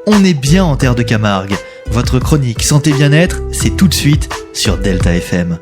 On est bien en terre de Camargue. Votre chronique Santé Bien-être, c'est tout de suite sur Delta FM.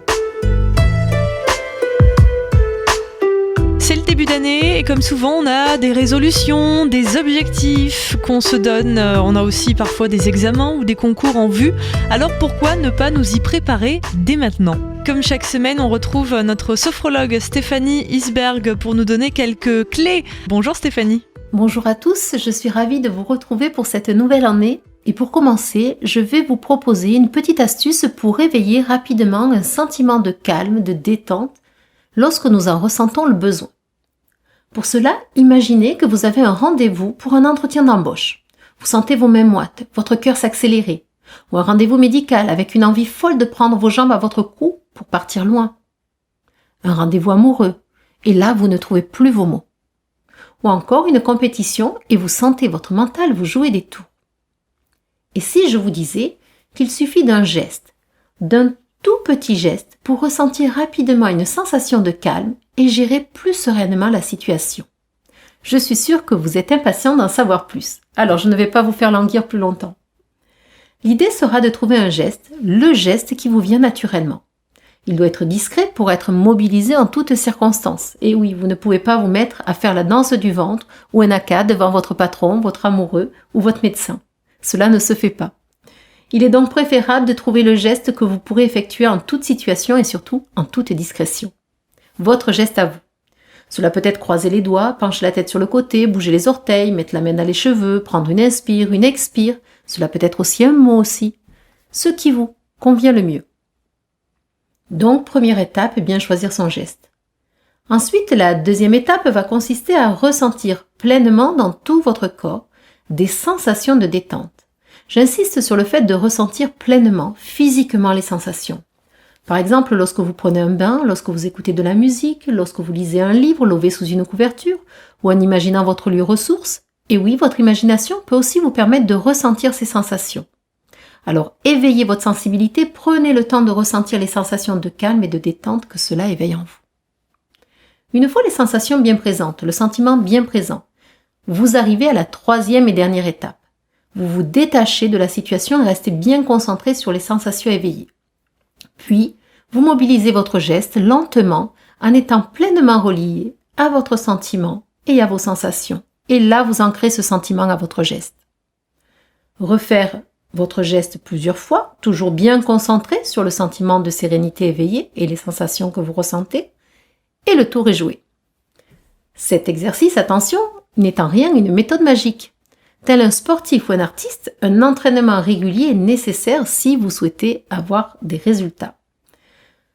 C'est le début d'année et comme souvent on a des résolutions, des objectifs qu'on se donne. On a aussi parfois des examens ou des concours en vue. Alors pourquoi ne pas nous y préparer dès maintenant ? Comme chaque semaine, on retrouve notre sophrologue Stéphanie Isberg pour nous donner quelques clés. Bonjour Stéphanie. Bonjour à tous, je suis ravie de vous retrouver pour cette nouvelle année. Et pour commencer, je vais vous proposer une petite astuce pour réveiller rapidement un sentiment de calme, de détente, lorsque nous en ressentons le besoin. Pour cela, imaginez que vous avez un rendez-vous pour un entretien d'embauche. Vous sentez vos mains moites, votre cœur s'accélérer, ou un rendez-vous médical avec une envie folle de prendre vos jambes à votre cou pour partir loin. Un rendez-vous amoureux, et là vous ne trouvez plus vos mots. Ou encore une compétition et vous sentez votre mental vous jouer des tours. Et si je vous disais qu'il suffit d'un geste, d'un tout petit geste pour ressentir rapidement une sensation de calme et gérer plus sereinement la situation. Je suis sûre que vous êtes impatient d'en savoir plus, alors je ne vais pas vous faire languir plus longtemps. L'idée sera de trouver un geste, le geste qui vous vient naturellement. Il doit être discret pour être mobilisé en toutes circonstances. Et oui, vous ne pouvez pas vous mettre à faire la danse du ventre ou un haka devant votre patron, votre amoureux ou votre médecin. Cela ne se fait pas. Il est donc préférable de trouver le geste que vous pourrez effectuer en toute situation et surtout en toute discrétion. Votre geste à vous. Cela peut être croiser les doigts, pencher la tête sur le côté, bouger les orteils, mettre la main dans les cheveux, prendre une inspire, une expire. Cela peut être aussi un mot aussi. Ce qui vous convient le mieux. Donc, première étape, bien choisir son geste. Ensuite, la deuxième étape va consister à ressentir pleinement dans tout votre corps des sensations de détente. J'insiste sur le fait de ressentir pleinement, physiquement les sensations. Par exemple, lorsque vous prenez un bain, lorsque vous écoutez de la musique, lorsque vous lisez un livre lové sous une couverture, ou en imaginant votre lieu ressource. Et oui, votre imagination peut aussi vous permettre de ressentir ces sensations. Alors, éveillez votre sensibilité, prenez le temps de ressentir les sensations de calme et de détente que cela éveille en vous. Une fois les sensations bien présentes, le sentiment bien présent, vous arrivez à la troisième et dernière étape. Vous vous détachez de la situation et restez bien concentré sur les sensations éveillées. Puis, vous mobilisez votre geste lentement en étant pleinement relié à votre sentiment et à vos sensations. Et là, vous ancrez ce sentiment à votre geste. Refaire votre geste plusieurs fois, toujours bien concentré sur le sentiment de sérénité éveillée et les sensations que vous ressentez, et le tour est joué. Cet exercice, attention, n'est en rien une méthode magique. Tel un sportif ou un artiste, un entraînement régulier est nécessaire si vous souhaitez avoir des résultats.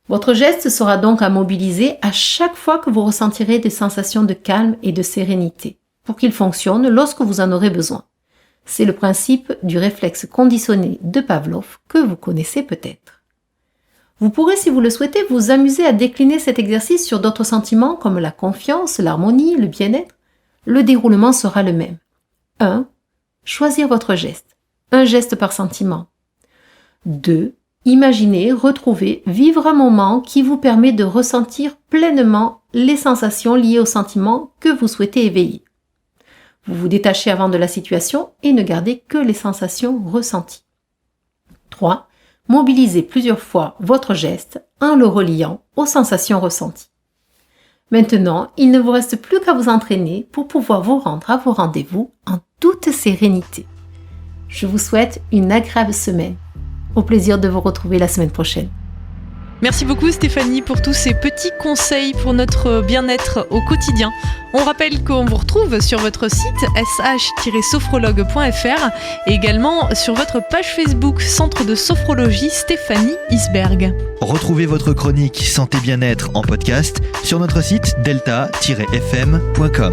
Votre geste sera donc à mobiliser à chaque fois que vous ressentirez des sensations de calme et de sérénité, pour qu'il fonctionne lorsque vous en aurez besoin. C'est le principe du réflexe conditionné de Pavlov que vous connaissez peut-être. Vous pourrez, si vous le souhaitez, vous amuser à décliner cet exercice sur d'autres sentiments comme la confiance, l'harmonie, le bien-être. Le déroulement sera le même. 1. Choisir votre geste. Un geste par sentiment. 2. Imaginez, retrouver, vivre un moment qui vous permet de ressentir pleinement les sensations liées au sentiment que vous souhaitez éveiller. Vous vous détachez avant de la situation et ne gardez que les sensations ressenties. 3. Mobilisez plusieurs fois votre geste en le reliant aux sensations ressenties. Maintenant, il ne vous reste plus qu'à vous entraîner pour pouvoir vous rendre à vos rendez-vous en toute sérénité. Je vous souhaite une agréable semaine. Au plaisir de vous retrouver la semaine prochaine. Merci beaucoup Stéphanie pour tous ces petits conseils pour notre bien-être au quotidien. On rappelle qu'on vous retrouve sur votre site sh-sophrologue.fr et également sur votre page Facebook Centre de Sophrologie Stéphanie Isberg. Retrouvez votre chronique Santé Bien-être en podcast sur notre site delta-fm.com.